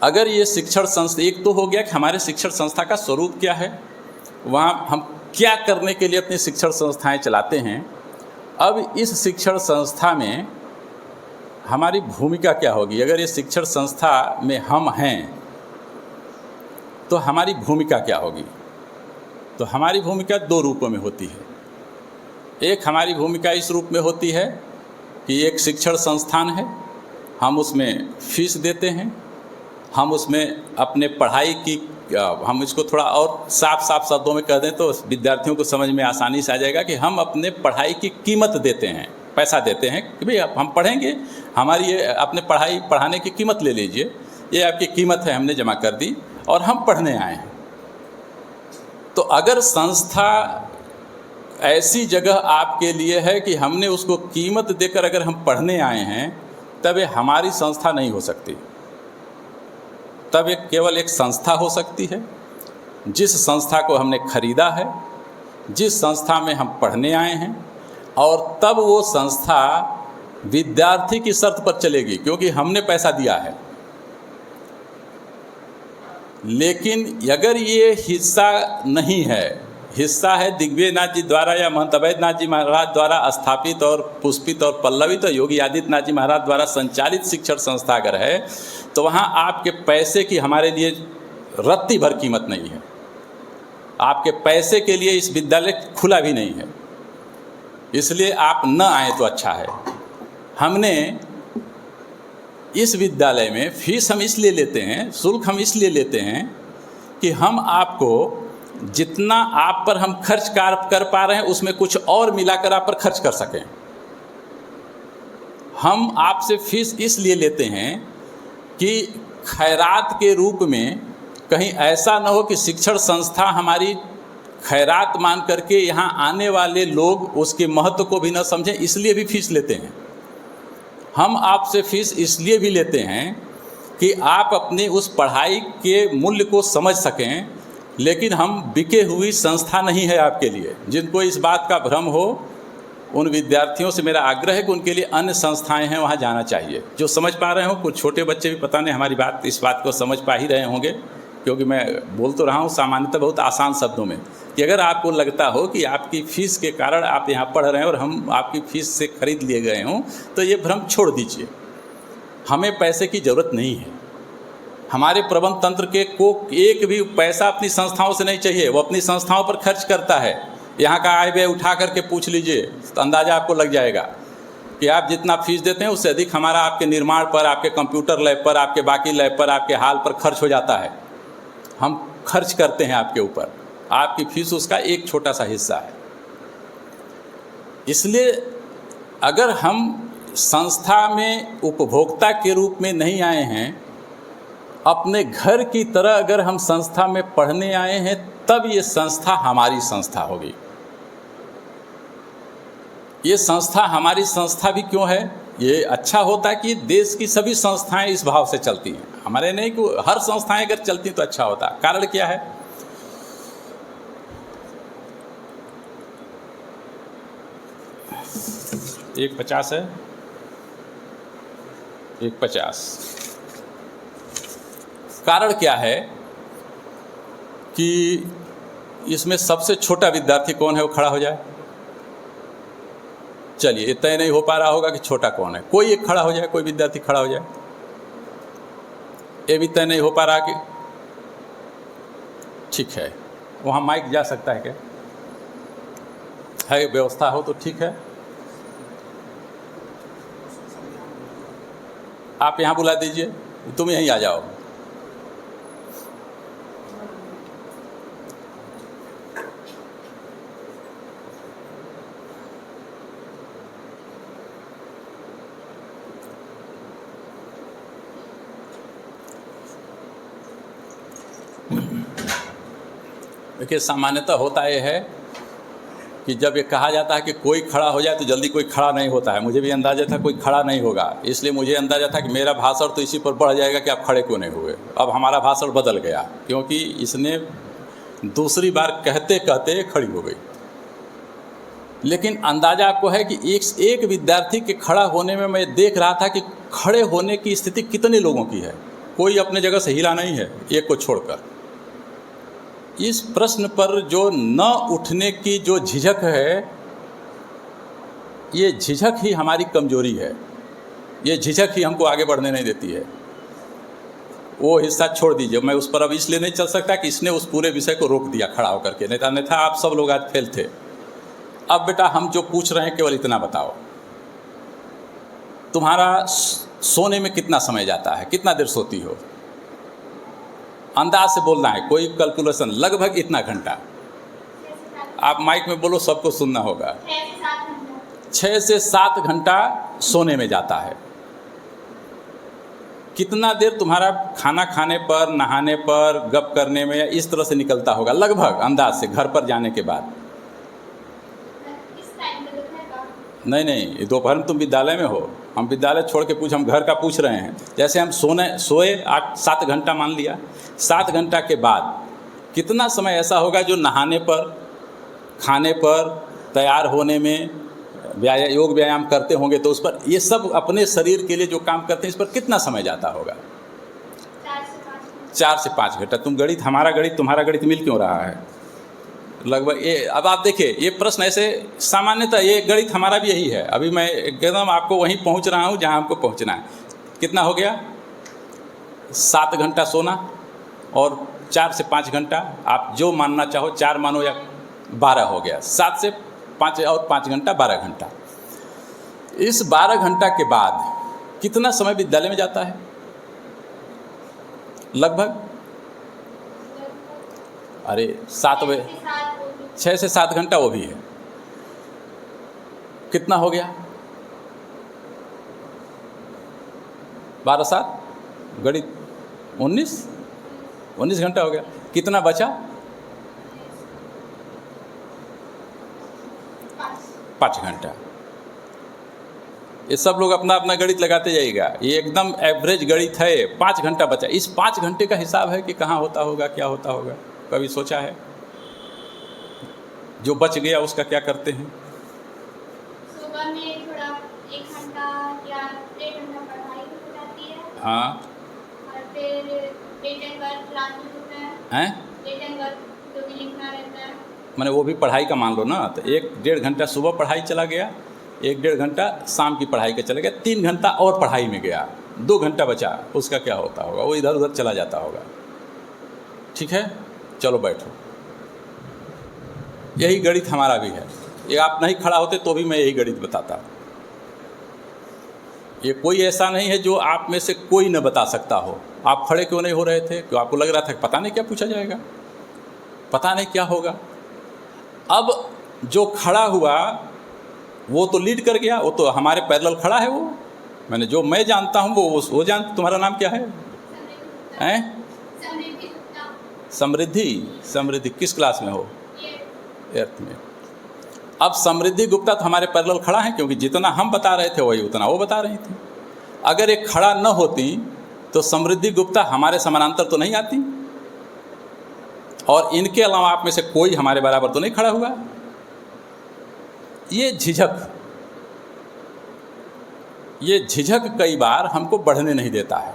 अगर ये शिक्षण संस्था, एक तो हो गया कि हमारे शिक्षण संस्था का स्वरूप क्या है, वहाँ हम क्या करने के लिए अपनी शिक्षण संस्थाएं चलाते हैं। अब इस शिक्षण संस्था में हमारी भूमिका क्या होगी। अगर ये शिक्षण संस्था में हम हैं तो हमारी भूमिका क्या होगी। तो हमारी भूमिका दो रूपों में होती है। एक हमारी भूमिका इस रूप में होती है कि एक शिक्षण संस्थान है, हम उसमें फीस देते हैं, हम उसमें अपने पढ़ाई की, हम इसको थोड़ा और साफ शब्दों में कह दें तो विद्यार्थियों को समझ में आसानी से आ जाएगा कि हम अपने पढ़ाई की कीमत देते हैं, पैसा देते हैं कि भाई हम पढ़ेंगे, हमारी ये अपने पढ़ाने की कीमत ले लीजिए, ये आपकी कीमत है, हमने जमा कर दी और हम पढ़ने आए हैं। तो अगर संस्था ऐसी जगह आपके लिए है कि हमने उसको कीमत देकर अगर हम पढ़ने आए हैं, तब ये हमारी संस्था नहीं हो सकती। तब एक केवल एक संस्था हो सकती है जिस संस्था को हमने खरीदा है, जिस संस्था में हम पढ़ने आए हैं, और तब वो संस्था विद्यार्थी की शर्त पर चलेगी क्योंकि हमने पैसा दिया है। लेकिन अगर ये हिस्सा नहीं है, हिस्सा है दिग्विजयनाथ जी द्वारा या महंत अवैधनाथ जी महाराज द्वारा स्थापित और पुष्पित और पल्लवित और योगी आदित्यनाथ जी महाराज द्वारा संचालित शिक्षण संस्था अगर है, तो वहाँ आपके पैसे की हमारे लिए रत्ती भर कीमत नहीं है। आपके पैसे के लिए इस विद्यालय खुला भी नहीं है, इसलिए आप न आए तो अच्छा है। हमने इस विद्यालय में फीस हम इसलिए लेते हैं, शुल्क हम इसलिए लेते हैं कि हम आपको जितना आप पर हम खर्च कर पा रहे हैं उसमें कुछ और मिलाकर आप पर खर्च कर सकें। हम आपसे फीस इसलिए लेते हैं कि खैरात के रूप में कहीं ऐसा न हो कि शिक्षण संस्था हमारी खैरात मान करके यहाँ आने वाले लोग उसके महत्व को भी न समझें, इसलिए भी फीस लेते हैं। हम आपसे फीस इसलिए भी लेते हैं कि आप अपनी उस पढ़ाई के मूल्य को समझ सकें, लेकिन हम बिके हुई संस्था नहीं है आपके लिए। जिनको इस बात का भ्रम हो, उन विद्यार्थियों से मेरा आग्रह है कि उनके लिए अन्य संस्थाएं हैं, वहाँ जाना चाहिए। जो समझ पा रहे हो, कुछ छोटे बच्चे भी पता नहीं हमारी इस बात को समझ पा ही रहे होंगे, क्योंकि मैं बोल तो रहा हूँ सामान्यतः बहुत आसान शब्दों में, कि अगर आपको लगता हो कि आपकी फ़ीस के कारण आप यहाँ पढ़ रहे हैं और हम आपकी फ़ीस से खरीद लिए गए हों, तो ये भ्रम छोड़ दीजिए। हमें पैसे की ज़रूरत नहीं है। हमारे प्रबंध तंत्र के को एक भी पैसा अपनी संस्थाओं से नहीं चाहिए, वो अपनी संस्थाओं पर खर्च करता है। यहाँ का आय व्यय उठा करके पूछ लीजिए तो अंदाज़ा आपको लग जाएगा कि आप जितना फीस देते हैं उससे अधिक हमारा आपके निर्माण पर, आपके कंप्यूटर लैब पर, आपके बाकी लैब पर, आपके हाल पर खर्च हो जाता है। हम खर्च करते हैं आपके ऊपर, आपकी फीस उसका एक छोटा सा हिस्सा है। इसलिए अगर हम संस्था में उपभोक्ता के रूप में नहीं आए हैं, अपने घर की तरह अगर हम संस्था में पढ़ने आए हैं, तब ये संस्था हमारी संस्था होगी। ये संस्था हमारी संस्था भी क्यों है? ये अच्छा होता है कि देश की सभी संस्थाएं इस भाव से चलती हैं, हमारे नहीं कि हर संस्थाएं अगर चलती तो अच्छा होता। कारण क्या है? 150 है, 150। कारण क्या है कि इसमें सबसे छोटा विद्यार्थी कौन है वो खड़ा हो जाए। चलिए, ये तय नहीं हो पा रहा होगा कि छोटा कौन है, कोई एक खड़ा हो जाए, कोई विद्यार्थी खड़ा हो जाए। ये भी तय नहीं हो पा रहा कि ठीक है, वहाँ माइक जा सकता है क्या? है व्यवस्था हो तो ठीक है, आप यहाँ बुला दीजिए, तुम यहीं आ जाओ। देखिए, सामान्यतः होता यह है कि जब ये कहा जाता है कि कोई खड़ा हो जाए तो जल्दी कोई खड़ा नहीं होता है। मुझे भी अंदाजा था कोई खड़ा नहीं होगा, इसलिए मुझे अंदाजा था कि मेरा भाषण तो इसी पर बढ़ जाएगा कि आप खड़े क्यों नहीं हुए। अब हमारा भाषण बदल गया क्योंकि इसने दूसरी बार कहते कहते खड़ी हो गई। लेकिन अंदाजा आपको है कि एक विद्यार्थी के खड़ा होने में मैं देख रहा था कि खड़े होने की स्थिति कितने लोगों की है, कोई अपने जगह से हिला नहीं है, एक को छोड़कर। इस प्रश्न पर जो न उठने की जो झिझक है, ये झिझक ही हमारी कमजोरी है, ये झिझक ही हमको आगे बढ़ने नहीं देती है। वो हिस्सा छोड़ दीजिए, मैं उस पर अब इसलिए नहीं चल सकता कि इसने उस पूरे विषय को रोक दिया खड़ा होकर के, नहीं था आप सब लोग आज फेल थे। अब बेटा हम जो पूछ रहे हैं केवल इतना बताओ, तुम्हारा सोने में कितना समय जाता है, कितना देर सोती हो? अंदाज से बोलना है, कोई कैलकुलेशन, लगभग इतना घंटा। आप माइक में बोलो, सबको सुनना होगा। 6 से 7 घंटा सोने में जाता है। कितना देर तुम्हारा खाना खाने पर, नहाने पर, गप करने में या इस तरह से निकलता होगा लगभग अंदाज से, घर पर जाने के बाद? नहीं, दोपहर में तुम विद्यालय में हो, हम विद्यालय छोड़ के हम घर का पूछ रहे हैं। जैसे हम सोए 8-7 घंटा मान लिया, 7 घंटा के बाद कितना समय ऐसा होगा जो नहाने पर, खाने पर, तैयार होने में, योग व्यायाम करते होंगे, तो उस पर ये सब अपने शरीर के लिए जो काम करते हैं इस पर कितना समय जाता होगा? 4 से 5 घंटा। तुम्हारा गणित मिल क्यों रहा है? लगभग ये। अब आप देखिए, ये प्रश्न ऐसे सामान्यतः ये गणित हमारा भी यही है। अभी मैं एकदम आपको वहीं पहुंच रहा हूं जहां हमको पहुंचना है। कितना हो गया? 7 घंटा सोना और 4 से 5 घंटा, आप जो मानना चाहो, 4 मानो या 12 हो गया। 7 से 5 और 5 घंटा, 12 घंटा। इस 12 घंटा के बाद कितना समय विद्यालय में जाता है लगभग? अरे 6 से 7 घंटा वो भी है। कितना हो गया? 12-7 गणित 19 घंटा हो गया। कितना बचा? 5 घंटा। ये सब लोग अपना अपना गणित लगाते जाइएगा, ये एकदम एवरेज गणित है। 5 घंटा बचा। इस 5 घंटे का हिसाब है कि कहाँ होता होगा, क्या होता होगा, कभी सोचा है? जो बच गया उसका क्या करते हैं? सुबह में थोड़ा 1 घंटा या 1.5 घंटा पढ़ाई हो जाती है। हाँ, और फिर रिटन वर्क रात में होता है। रिटन वर्क जो भी लिखना रहता है, मैंने वो भी पढ़ाई का मान लो ना, तो 1-1.5 घंटा सुबह पढ़ाई चला गया, 1-1.5 घंटा शाम की पढ़ाई का चला गया, 3 घंटा और पढ़ाई में गया, 2 घंटा बचा, उसका क्या होता होगा? वो इधर उधर चला जाता होगा। ठीक है, चलो बैठो। यही गणित हमारा भी है। ये आप नहीं खड़ा होते तो भी मैं यही गणित बताता। ये कोई ऐसा नहीं है जो आप में से कोई न बता सकता हो। आप खड़े क्यों नहीं हो रहे थे? क्यों आपको लग रहा था पता नहीं क्या पूछा जाएगा, पता नहीं क्या होगा। अब जो खड़ा हुआ वो तो लीड कर गया, वो तो हमारे पैरेलल खड़ा है। वो मैंने जो मैं जानता हूँ वो जान। तुम्हारा नाम क्या है? हैं? समृद्धि गुप्ता। समृद्धि किस क्लास में हो? ये 8th में। अब समृद्धि गुप्ता तो हमारे पैरेलल खड़ा है, क्योंकि जितना हम बता रहे थे वही उतना वो बता रही थी। अगर एक खड़ा न होती तो समृद्धि गुप्ता हमारे समानांतर तो नहीं आती, और इनके अलावा आप में से कोई हमारे बराबर तो नहीं खड़ा हुआ। ये झिझक कई बार हमको बढ़ने नहीं देता है,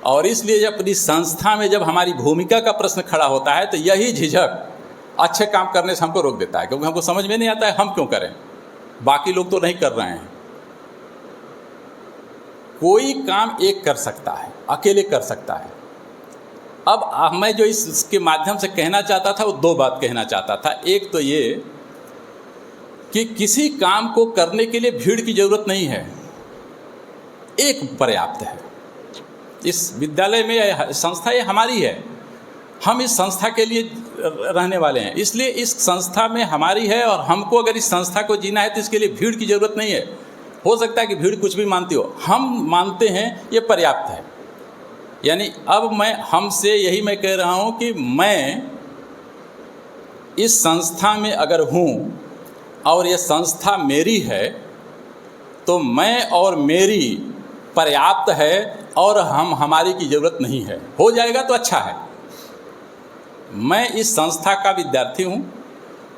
और इसलिए जब अपनी संस्था में जब हमारी भूमिका का प्रश्न खड़ा होता है तो यही झिझक अच्छे काम करने से हमको रोक देता है, क्योंकि हमको समझ में नहीं आता है हम क्यों करें, बाकी लोग तो नहीं कर रहे हैं। कोई काम एक कर सकता है, अकेले कर सकता है। अब मैं जो इसके माध्यम से कहना चाहता था वो 2 बात कहना चाहता था। एक तो ये कि किसी काम को करने के लिए भीड़ की ज़रूरत नहीं है, एक पर्याप्त है। इस विद्यालय में यह संस्था ये हमारी है, हम इस संस्था के लिए रहने वाले हैं, इसलिए इस संस्था में हमारी है, और हमको अगर इस संस्था को जीना है तो इसके लिए भीड़ की ज़रूरत नहीं है। हो सकता है कि भीड़ कुछ भी मानती हो, हम मानते हैं ये पर्याप्त है। यानी अब हमसे यही मैं कह रहा हूँ कि मैं इस संस्था में अगर हूँ और ये संस्था मेरी है तो मैं और मेरी पर्याप्त है, और हमारी की ज़रूरत नहीं है। हो जाएगा तो अच्छा है। मैं इस संस्था का विद्यार्थी हूँ,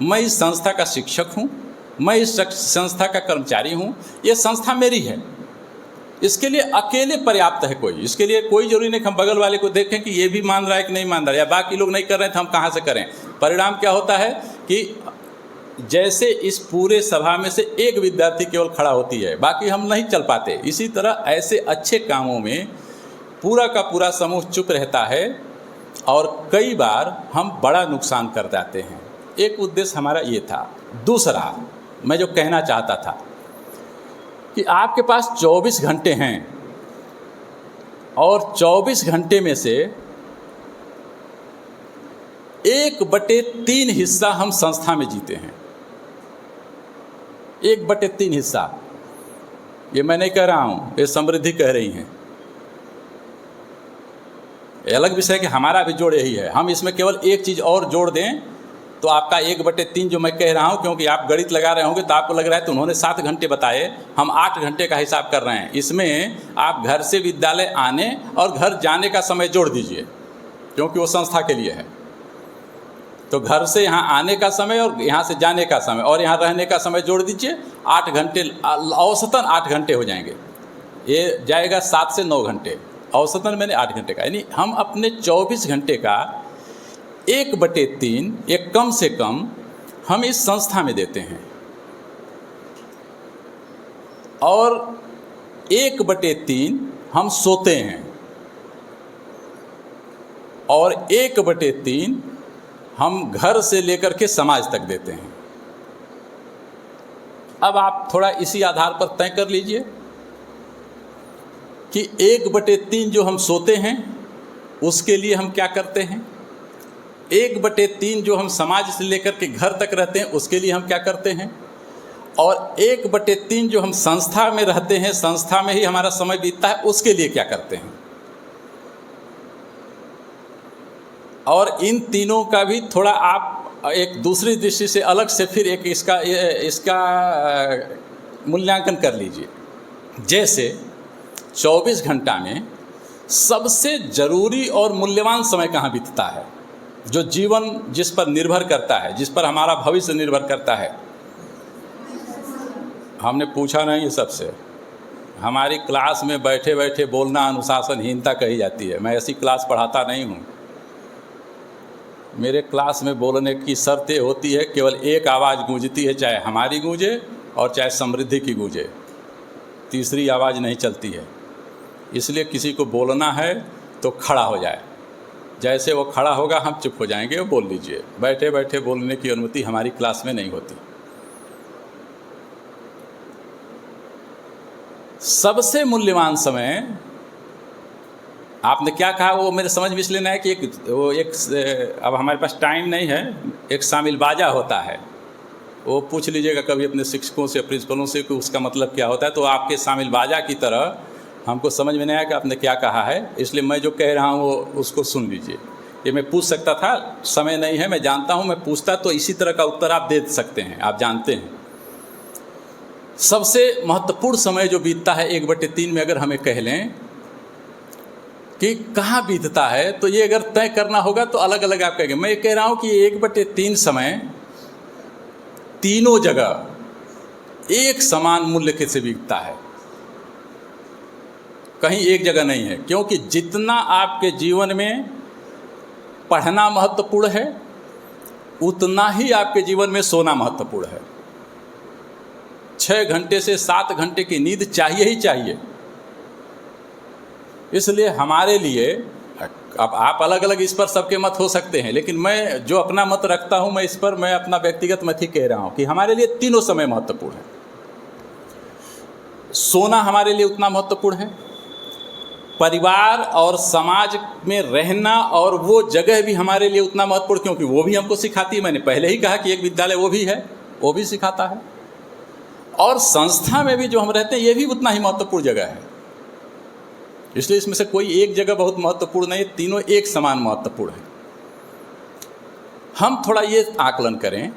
मैं इस संस्था का शिक्षक हूँ, मैं इस संस्था का कर्मचारी हूँ, ये संस्था मेरी है। इसके लिए अकेले पर्याप्त है। कोई इसके लिए कोई ज़रूरी नहीं कि हम बगल वाले को देखें कि ये भी मान रहा है कि नहीं मान रहा है, या बाकी लोग नहीं कर रहे हैं तो हम कहाँ से करें। परिणाम क्या होता है कि जैसे इस पूरे सभा में से एक विद्यार्थी केवल खड़ा होती है, बाकी हम नहीं चल पाते। इसी तरह ऐसे अच्छे कामों में पूरा का पूरा समूह चुप रहता है, और कई बार हम बड़ा नुकसान कर जाते हैं। एक उद्देश्य हमारा ये था। दूसरा मैं जो कहना चाहता था कि आपके पास 24 घंटे हैं, और 24 घंटे में से 1/3 हिस्सा हम संस्था में जीते हैं। 1/3 हिस्सा। ये मैं नहीं कह रहा हूँ, ये समृद्धि कह रही हैं। ये अलग विषय कि हमारा भी जोड़ यही है। हम इसमें केवल एक चीज़ और जोड़ दें तो आपका 1/3 जो मैं कह रहा हूँ, क्योंकि आप गणित लगा रहे होंगे तो आपको लग रहा है तो उन्होंने 7 घंटे बताए, हम 8 घंटे का हिसाब कर रहे हैं। इसमें आप घर से विद्यालय आने और घर जाने का समय जोड़ दीजिए, क्योंकि वो संस्था के लिए है। तो घर से यहाँ आने का समय और यहाँ से जाने का समय और यहाँ रहने का समय जोड़ दीजिए, 8 घंटे, औसतन 8 घंटे हो जाएंगे। ये जाएगा 7 से 9 घंटे, औसतन मैंने 8 घंटे का। यानी हम अपने 24 घंटे का 1/3 एक कम से कम हम इस संस्था में देते हैं, और 1/3 हम सोते हैं, और 1/3 हम घर से लेकर के समाज तक देते हैं। अब आप थोड़ा इसी आधार पर तय कर लीजिए कि 1/3 जो हम सोते हैं उसके लिए हम क्या करते हैं, 1/3 जो हम समाज से लेकर के घर तक रहते हैं उसके लिए हम क्या करते हैं, और 1/3 जो हम संस्था में रहते हैं, संस्था में ही हमारा समय बीतता है, उसके लिए क्या करते हैं। और इन तीनों का भी थोड़ा आप एक दूसरी दृष्टि से अलग से फिर एक इसका मूल्यांकन कर लीजिए। जैसे 24 घंटा में सबसे ज़रूरी और मूल्यवान समय कहाँ बीतता है, जो जीवन जिस पर निर्भर करता है, जिस पर हमारा भविष्य निर्भर करता है। हमने पूछा नहीं सबसे। हमारी क्लास में बैठे बैठे बोलना अनुशासनहीनता कही जाती है। मैं ऐसी क्लास पढ़ाता नहीं हूँ। मेरे क्लास में बोलने की शर्त ये होती है, केवल एक आवाज़ गूंजती है, चाहे हमारी गूंजे और चाहे समृद्धि की गूंजे, तीसरी आवाज़ नहीं चलती है। इसलिए किसी को बोलना है तो खड़ा हो जाए, जैसे वो खड़ा होगा हम चुप हो जाएंगे, वो बोल लीजिए। बैठे बैठे बोलने की अनुमति हमारी क्लास में नहीं होती। सबसे मूल्यवान समय, आपने क्या कहा वो मेरे समझ में इसलिए नहीं है कि अब हमारे पास टाइम नहीं है। एक शामिल बाजा होता है, वो पूछ लीजिएगा कभी अपने शिक्षकों से, प्रिंसिपलों से कि उसका मतलब क्या होता है। तो आपके शामिल बाजा की तरह हमको समझ में नहीं आया कि आपने क्या कहा है, इसलिए मैं जो कह रहा हूँ वो उसको सुन लीजिए। ये मैं पूछ सकता था, समय नहीं है, मैं जानता हूँ, मैं पूछता तो इसी तरह का उत्तर आप दे सकते हैं, आप जानते हैं। सबसे महत्वपूर्ण समय जो बीतता है 1/3 में, अगर हमें कह लें कि कहाँ बीतता है, तो ये अगर तय करना होगा तो अलग अलग आप कहेंगे। मैं ये कह रहा हूँ कि 1/3 समय तीनों जगह एक समान मूल्य के से बीतता है, कहीं एक जगह नहीं है। क्योंकि जितना आपके जीवन में पढ़ना महत्वपूर्ण है, उतना ही आपके जीवन में सोना महत्वपूर्ण है। 6 घंटे से 7 घंटे की नींद चाहिए ही चाहिए। इसलिए हमारे लिए, अब आप अलग अलग इस पर सबके मत हो सकते हैं, लेकिन मैं जो अपना मत रखता हूं, मैं इस पर मैं अपना व्यक्तिगत मत ही कह रहा हूं कि हमारे लिए तीनों समय महत्वपूर्ण है। सोना हमारे लिए उतना महत्वपूर्ण है, परिवार और समाज में रहना और वो जगह भी हमारे लिए उतना महत्वपूर्ण, क्योंकि वो भी हमको सिखाती है। मैंने पहले ही कहा कि एक विद्यालय वो भी है, वो भी सिखाता है, और संस्था में भी जो हम रहते हैं ये भी उतना ही महत्वपूर्ण जगह है। इसलिए इसमें से कोई एक जगह बहुत महत्वपूर्ण नहीं, तीनों एक समान महत्वपूर्ण है। हम थोड़ा ये आकलन करें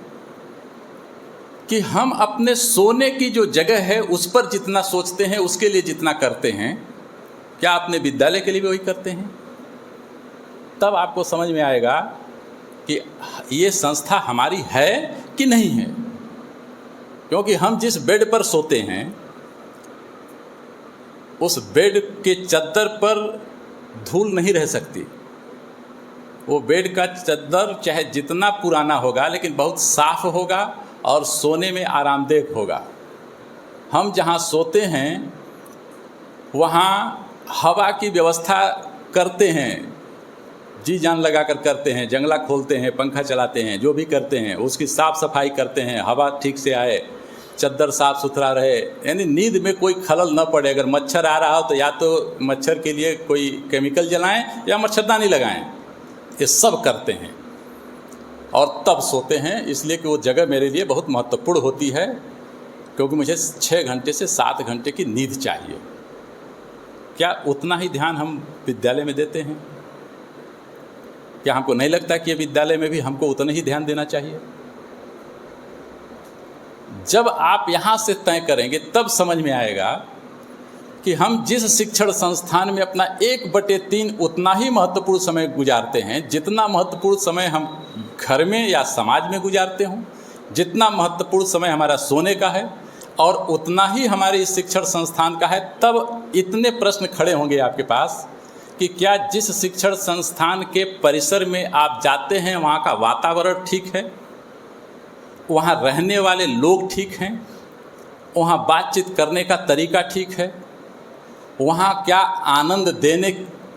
कि हम अपने सोने की जो जगह है उस पर जितना सोचते हैं, उसके लिए जितना करते हैं, क्या अपने विद्यालय के लिए भी वही करते हैं? तब आपको समझ में आएगा कि ये संस्था हमारी है कि नहीं है। क्योंकि हम जिस बेड पर सोते हैं उस बेड के चद्दर पर धूल नहीं रह सकती। वो बेड का चद्दर चाहे जितना पुराना होगा लेकिन बहुत साफ होगा और सोने में आरामदेह होगा। हम जहाँ सोते हैं वहाँ हवा की व्यवस्था करते हैं, जी जान लगा कर करते हैं, जंगला खोलते हैं, पंखा चलाते हैं, जो भी करते हैं उसकी साफ़ सफाई करते हैं, हवा ठीक से आए, चद्दर साफ़ सुथरा रहे, यानी नींद में कोई खलल न पड़े। अगर मच्छर आ रहा हो तो या तो मच्छर के लिए कोई केमिकल जलाएं या मच्छरदानी लगाएं, ये सब करते हैं और तब सोते हैं। इसलिए कि वो जगह मेरे लिए बहुत महत्वपूर्ण होती है, क्योंकि मुझे 6 घंटे से 7 घंटे की नींद चाहिए। क्या उतना ही ध्यान हम विद्यालय में देते हैं? क्या हमको नहीं लगता कि ये विद्यालय में भी हमको उतना ही ध्यान देना चाहिए? जब आप यहाँ से तय करेंगे तब समझ में आएगा कि हम जिस शिक्षण संस्थान में अपना 1/3 उतना ही महत्वपूर्ण समय गुजारते हैं, जितना महत्वपूर्ण समय हम घर में या समाज में गुजारते हों, जितना महत्वपूर्ण समय हमारा सोने का है और उतना ही हमारे इस शिक्षण संस्थान का है। तब इतने प्रश्न खड़े होंगे आपके पास कि क्या जिस शिक्षण संस्थान के परिसर में आप जाते हैं वहाँ का वातावरण ठीक है, वहाँ रहने वाले लोग ठीक हैं, वहाँ बातचीत करने का तरीका ठीक है, वहाँ क्या आनंद देने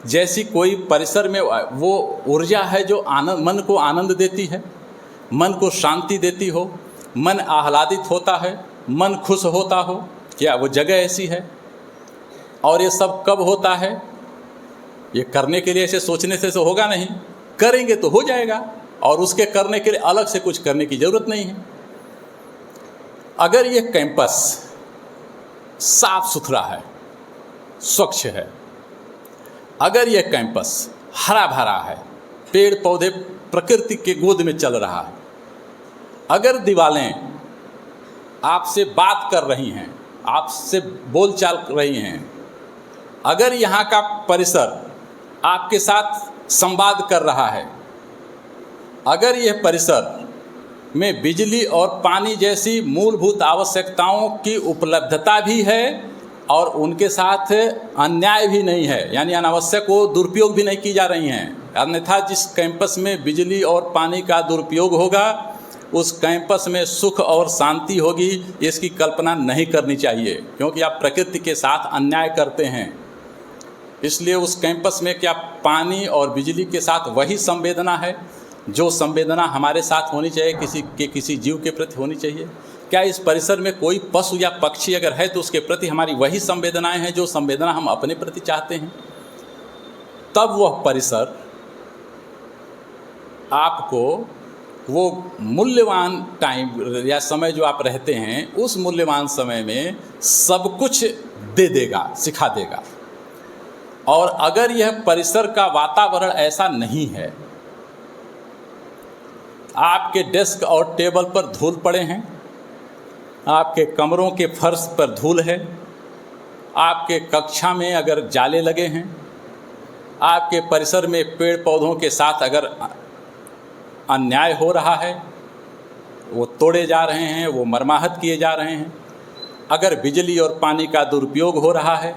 जैसी कोई परिसर में वो ऊर्जा है जो आनंद, मन को आनंद देती है, मन को शांति देती हो, मन आह्लादित होता है, मन खुश होता हो, क्या वो जगह ऐसी है? और ये सब कब होता है? ये करने के लिए ऐसे सोचने से तो होगा नहीं, करेंगे तो हो जाएगा, और उसके करने के लिए अलग से कुछ करने की ज़रूरत नहीं है। अगर ये कैंपस साफ सुथरा है, स्वच्छ है, अगर ये कैंपस हरा भरा है, पेड़ पौधे प्रकृति के गोद में चल रहा है, अगर दीवारें आपसे बात कर रही हैं, आपसे बोलचाल रही हैं, अगर यहाँ का परिसर आपके साथ संवाद कर रहा है, अगर यह परिसर में बिजली और पानी जैसी मूलभूत आवश्यकताओं की उपलब्धता भी है और उनके साथ अन्याय भी नहीं है, यानी अनावश्यक वो दुरुपयोग भी नहीं की जा रही हैं। अन्यथा जिस कैंपस में बिजली और पानी का दुरुपयोग होगा उस कैंपस में सुख और शांति होगी, इसकी कल्पना नहीं करनी चाहिए, क्योंकि आप प्रकृति के साथ अन्याय करते हैं। इसलिए उस कैंपस में क्या पानी और बिजली के साथ वही संवेदना है जो संवेदना हमारे साथ होनी चाहिए, किसी जीव के प्रति होनी चाहिए? क्या इस परिसर में कोई पशु या पक्षी अगर है तो उसके प्रति हमारी वही संवेदनाएं हैं जो संवेदना हम अपने प्रति चाहते हैं? तब वह परिसर आपको वो मूल्यवान टाइम या समय जो आप रहते हैं उस मूल्यवान समय में सब कुछ दे देगा, सिखा देगा। और अगर यह परिसर का वातावरण ऐसा नहीं है, आपके डेस्क और टेबल पर धूल पड़े हैं, आपके कमरों के फर्श पर धूल है, आपके कक्षा में अगर जाले लगे हैं, आपके परिसर में पेड़ पौधों के साथ अगर अन्याय हो रहा है, वो तोड़े जा रहे हैं, वो मरम्मत किए जा रहे हैं, अगर बिजली और पानी का दुरुपयोग हो रहा है,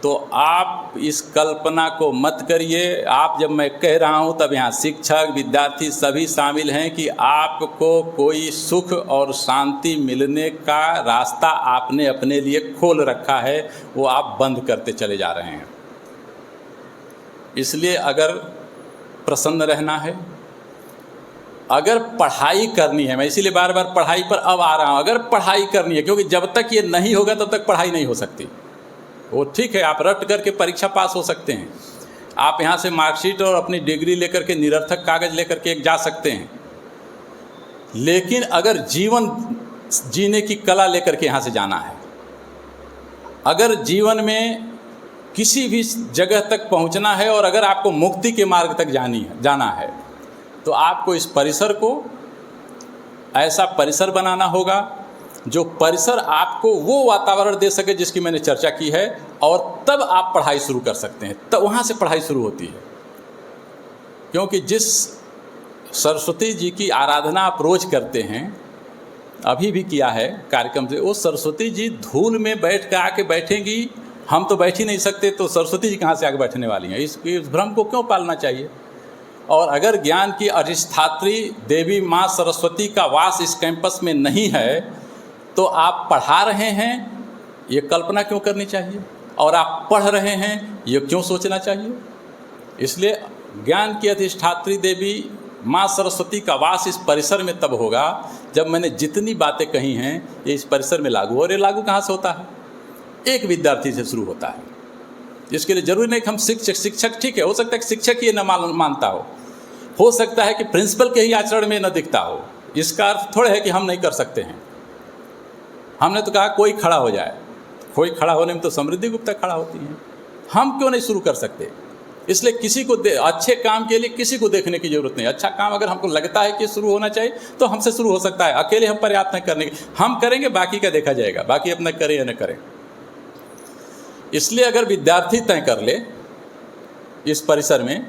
तो आप इस कल्पना को मत करिए। आप जब मैं कह रहा हूँ तब यहाँ शिक्षक, विद्यार्थी सभी शामिल हैं कि आपको कोई सुख और शांति मिलने का रास्ता आपने अपने लिए खोल रखा है, वो आप बंद करते चले जा रहे हैं। इसलिए अगर प्रसन्न रहना है, अगर पढ़ाई करनी है, मैं इसीलिए बार बार पढ़ाई पर अब आ रहा हूँ, अगर पढ़ाई करनी है, क्योंकि जब तक ये नहीं होगा तब तक पढ़ाई नहीं हो सकती। वो ठीक है, आप रट करके परीक्षा पास हो सकते हैं, आप यहाँ से मार्कशीट और अपनी डिग्री लेकर के निरर्थक कागज़ लेकर के जा सकते हैं, लेकिन अगर जीवन जीने की कला लेकर के यहाँ से जाना है, अगर जीवन में किसी भी जगह तक पहुँचना है और अगर आपको मुक्ति के मार्ग तक जाना है, तो आपको इस परिसर को ऐसा परिसर बनाना होगा जो परिसर आपको वो वातावरण दे सके जिसकी मैंने चर्चा की है, और तब आप पढ़ाई शुरू कर सकते हैं। तब वहाँ से पढ़ाई शुरू होती है। क्योंकि जिस सरस्वती जी की आराधना आप रोज करते हैं, अभी भी किया है कार्यक्रम से, वो सरस्वती जी धूल में बैठ कर आके बैठेंगी, हम तो बैठ ही नहीं सकते, तो सरस्वती जी कहाँ से आके बैठने वाली हैं? इस भ्रम को क्यों पालना चाहिए? और अगर ज्ञान की अधिष्ठात्री देवी माँ सरस्वती का वास इस कैंपस में नहीं है, तो आप पढ़ा रहे हैं ये कल्पना क्यों करनी चाहिए, और आप पढ़ रहे हैं ये क्यों सोचना चाहिए? इसलिए ज्ञान की अधिष्ठात्री देवी माँ सरस्वती का वास इस परिसर में तब होगा जब मैंने जितनी बातें कही हैं ये इस परिसर में लागू। और ये लागू कहाँ से होता है? एक विद्यार्थी से शुरू होता है। इसके लिए जरूरी नहीं कि हम शिक्षक ठीक है, हो सकता है कि शिक्षक ये न मानता हो सकता है कि प्रिंसिपल के ही आचरण में न दिखता हो। इसका अर्थ थोड़ा है कि हम नहीं कर सकते हैं। हमने तो कहा कोई खड़ा हो जाए, कोई खड़ा होने में तो समृद्धि गुप्ता खड़ा होती हैं, हम क्यों नहीं शुरू कर सकते? इसलिए किसी को अच्छे काम के लिए किसी को देखने की जरूरत नहीं। अच्छा काम अगर हमको लगता है कि शुरू होना चाहिए तो हमसे शुरू हो सकता है। अकेले हम पर्याप्त नहीं करने के, हम करेंगे, बाकी का देखा जाएगा, बाकी अपना करें या न करें। इसलिए अगर विद्यार्थी तय कर ले इस परिसर में,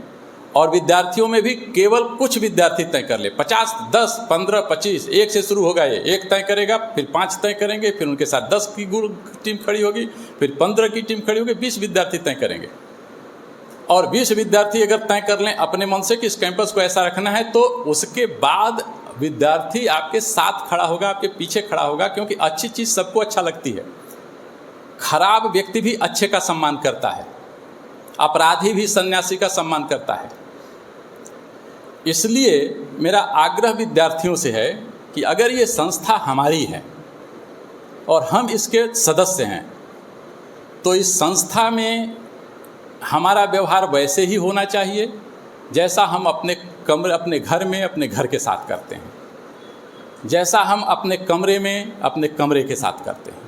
और विद्यार्थियों में भी केवल कुछ विद्यार्थी तय कर ले, 50, 10, 15, 25, एक से शुरू होगा, ये एक तय करेगा, फिर 5 तय करेंगे, फिर उनके साथ 10 की टीम खड़ी होगी, फिर 15 की टीम खड़ी होगी, 20 विद्यार्थी तय करेंगे। और 20 विद्यार्थी अगर तय कर लें अपने मन से कि इस कैंपस को ऐसा रखना है, तो उसके बाद विद्यार्थी आपके साथ खड़ा होगा, आपके पीछे खड़ा होगा, क्योंकि अच्छी चीज़ सबको अच्छा लगती है। खराब व्यक्ति भी अच्छे का सम्मान करता है, अपराधी भी सन्यासी का सम्मान करता है। इसलिए मेरा आग्रह विद्यार्थियों से है कि अगर ये संस्था हमारी है और हम इसके सदस्य हैं, तो इस संस्था में हमारा व्यवहार वैसे ही होना चाहिए जैसा हम अपने घर में अपने घर के साथ करते हैं, जैसा हम अपने कमरे में अपने कमरे के साथ करते हैं,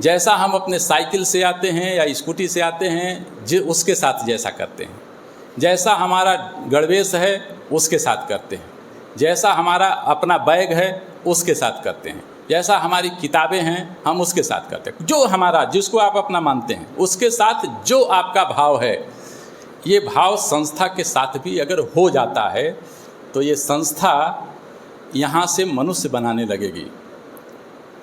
जैसा हम अपने साइकिल से आते हैं या स्कूटी से आते हैं उसके साथ जैसा करते हैं, जैसा हमारा गणवेश है उसके साथ करते हैं, जैसा हमारा अपना बैग है उसके साथ करते हैं, जैसा हमारी किताबें हैं हम उसके साथ करते हैं। जो हमारा, जिसको आप अपना मानते हैं, उसके साथ जो आपका भाव है, ये भाव संस्था के साथ भी अगर हो जाता है तो ये संस्था यहाँ से मनुष्य बनाने लगेगी।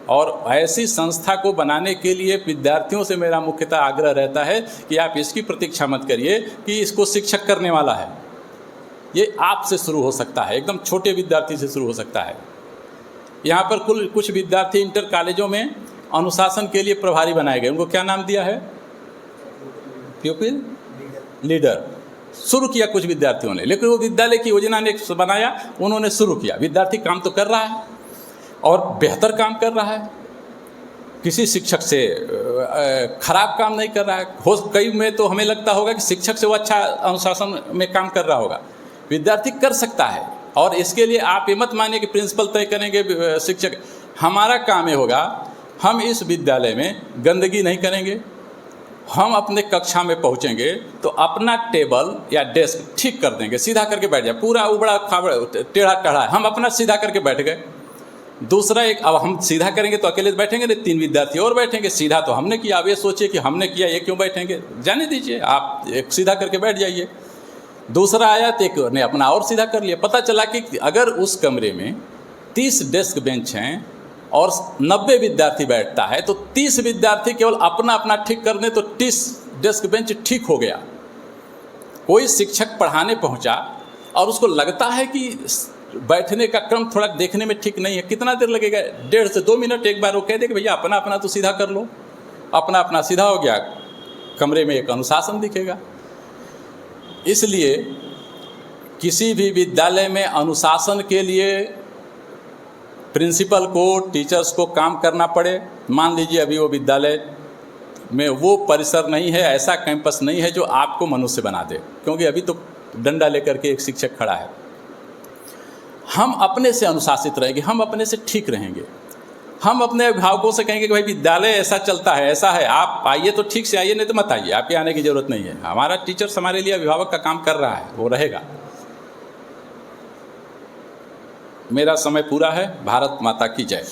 और ऐसी संस्था को बनाने के लिए विद्यार्थियों से मेरा मुख्यतः आग्रह रहता है कि आप इसकी प्रतीक्षा मत करिए कि इसको शिक्षक करने वाला है। ये आपसे शुरू हो सकता है, एकदम छोटे विद्यार्थी से शुरू हो सकता है। यहाँ पर कुछ विद्यार्थी इंटर कॉलेजों में अनुशासन के लिए प्रभारी बनाए गए। उनको क्या नाम दिया है? प्यूपिल लीडर। शुरू किया कुछ विद्यार्थियों ने, लेकिन वो विद्यालय की योजना ने बनाया, उन्होंने शुरू किया। विद्यार्थी काम तो कर रहा है और बेहतर काम कर रहा है, किसी शिक्षक से खराब काम नहीं कर रहा है। कई में तो हमें लगता होगा कि शिक्षक से वो अच्छा अनुशासन में काम कर रहा होगा। विद्यार्थी कर सकता है और इसके लिए आप ये मत मानिए कि प्रिंसिपल तय करेंगे, शिक्षक। हमारा काम ये होगा, हम इस विद्यालय में गंदगी नहीं करेंगे। हम अपने कक्षा में पहुंचेंगे तो अपना टेबल या डेस्क ठीक कर देंगे, सीधा करके बैठ जाए। पूरा उबड़ा खाबड़ा टेढ़ा टेढ़ा हम अपना सीधा करके बैठ गए। दूसरा एक, अब हम सीधा करेंगे तो अकेले बैठेंगे नहीं, 3 विद्यार्थी और बैठेंगे। सीधा तो हमने किया, अब ये सोचिए कि हमने किया, ये क्यों बैठेंगे, जाने दीजिए, आप एक सीधा करके बैठ जाइए। दूसरा आया तो एक ने अपना और सीधा कर लिया। पता चला कि अगर उस कमरे में 30 डेस्क बेंच हैं और 90 विद्यार्थी बैठता है तो 30 विद्यार्थी केवल अपना अपना ठीक कर दें तो 30 डेस्क बेंच ठीक हो गया। कोई शिक्षक पढ़ाने पहुंचा और उसको लगता है कि बैठने का क्रम थोड़ा देखने में ठीक नहीं है, कितना देर लगेगा, 1.5 से 2 मिनट। एक बार वो कह दे कि भैया अपना अपना तो सीधा कर लो, अपना अपना सीधा हो गया, कमरे में एक अनुशासन दिखेगा। इसलिए किसी भी विद्यालय में अनुशासन के लिए प्रिंसिपल को, टीचर्स को काम करना पड़े। मान लीजिए अभी वो विद्यालय में वो परिसर नहीं है, ऐसा कैंपस नहीं है जो आपको मनुष्य बना दे, क्योंकि अभी तो डंडा लेकर के एक शिक्षक खड़ा है। हम अपने से अनुशासित रहेंगे, हम अपने से ठीक रहेंगे। हम अपने अभिभावकों से कहेंगे कि भाई विद्यालय ऐसा चलता है, ऐसा है, आप आइए तो ठीक से आइए, नहीं तो मत आइए, आपके आने की ज़रूरत नहीं है। हमारा टीचर्स हमारे लिए अभिभावक का काम कर रहा है, वो रहेगा। मेरा समय पूरा है। भारत माता की जय।